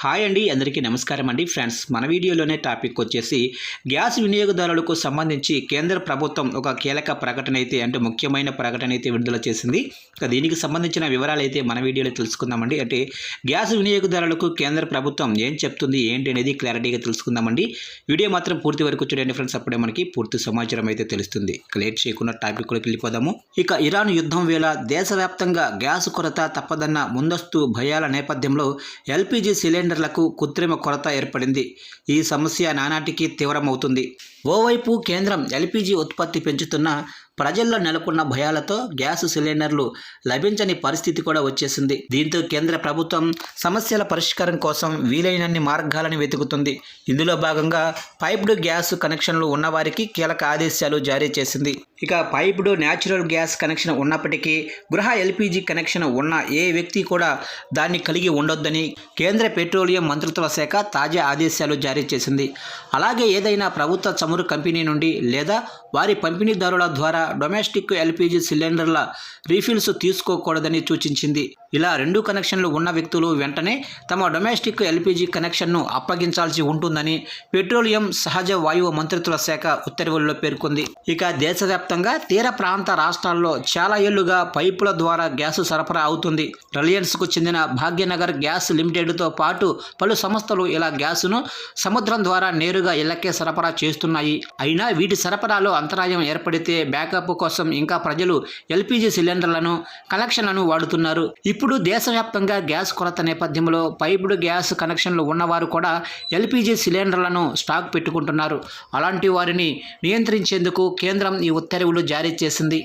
Hi అండి, అందరికీ నమస్కారం అండి. ఫ్రెండ్స్, మన వీడియోలోనే టాపిక్ వచ్చేసి గ్యాస్ వినియోగదారులకు సంబంధించి కేంద్ర ప్రభుత్వం ఒక కీలక ప్రకటన అయితే అంటే ముఖ్యమైన ప్రకటన అయితే విడుదల చేసింది. దీనికి సంబంధించిన వివరాలు అయితే మన వీడియోలో తెలుసుకుందామండి. అంటే గ్యాస్ వినియోగదారులకు కేంద్ర ప్రభుత్వం ఏం చెప్తుంది ఏంటి అనేది క్లారిటీగా తెలుసుకుందామండి. వీడియో మాత్రం పూర్తి వరకు చూడండి ఫ్రెండ్స్, అప్పుడే మనకి పూర్తి సమాచారం అయితే తెలుస్తుంది. లేట్ చేయకుండా టాపిక్లోకి వెళ్ళిపోదాము. ఇక ఇరాన్ యుద్ధం వేళ దేశవ్యాప్తంగా గ్యాస్ కొరత తప్పదన్న ముందస్తు భయాల నేపథ్యంలో ఎల్పీజీ సిలిండర్లకు కృత్రిమ కొరత ఏర్పడింది. ఈ సమస్య నానాటికి తీవ్రమవుతుంది. ఓవైపు కేంద్రం ఎల్పీజీ ఉత్పత్తి పెంచుతున్న ప్రజల్లో నెలకొన్న భయాలతో గ్యాస్ సిలిండర్లు లభించని పరిస్థితి కూడా వచ్చేసింది. దీంతో కేంద్ర ప్రభుత్వం సమస్యల పరిష్కారం కోసం వీలైనన్ని మార్గాలను వెతుకుతుంది. ఇందులో భాగంగా పైప్డ్ గ్యాస్ కనెక్షన్లు ఉన్నవారికి కీలక ఆదేశాలు జారీ చేసింది. ఇక పైప్డ్ న్యాచురల్ గ్యాస్ కనెక్షన్ ఉన్నప్పటికీ గృహ ఎల్పీజీ కనెక్షన్ ఉన్న ఏ వ్యక్తి కూడా దాన్ని కలిగి ఉండొద్దని కేంద్ర పెట్రోలియం మంత్రిత్వ శాఖ తాజా ఆదేశాలు జారీ చేసింది. అలాగే ఏదైనా ప్రభుత్వ చమురు కంపెనీ నుండి లేదా వారి పంపిణీదారుల ద్వారా డొమెస్టిక్ ఎల్పీజీ సిలిండర్ల రీఫిల్స్ తీసుకోకూడదని సూచించింది. ఇలా 2 కనెక్షన్లు ఉన్న వ్యక్తులు వెంటనే తమ డొమెస్టిక్ ఎల్పీజీ కనెక్షన్ను అప్పగించాల్సి ఉంటుందని పెట్రోలియం సహజ వాయువు మంత్రిత్వ శాఖ ఉత్తర్వుల్లో పేర్కొంది. ఇక దేశవ్యాప్తంగా తీర ప్రాంత రాష్ట్రాల్లో చాలా ఏళ్లుగా పైపుల ద్వారా గ్యాస్ సరఫరా అవుతుంది. రిలయన్స్కు చెందిన భాగ్యనగర్ గ్యాస్ లిమిటెడ్తో పాటు పలు సంస్థలు ఇలా గ్యాసును సముద్రం ద్వారా నేరుగా ఇళ్లకే సరఫరా చేస్తున్నాయి. అయినా వీటి సరఫరాలో అంతరాయం ఏర్పడితే బ్యాకప్ కోసం ఇంకా ప్రజలు ఎల్పీజీ సిలిండర్లను కనెక్షన్లను వాడుతున్నారు. ఇప్పుడు దేశవ్యాప్తంగా గ్యాస్ కొరత నేపథ్యంలో పైపుడ్ గ్యాస్ కనెక్షన్లు ఉన్నవారు కూడా ఎల్పీజీ సిలిండర్లను స్టాక్ పెట్టుకుంటున్నారు. అలాంటి వారిని నియంత్రించేందుకు కేంద్రం ఈ ఉత్తర్వులు జారీ చేసింది.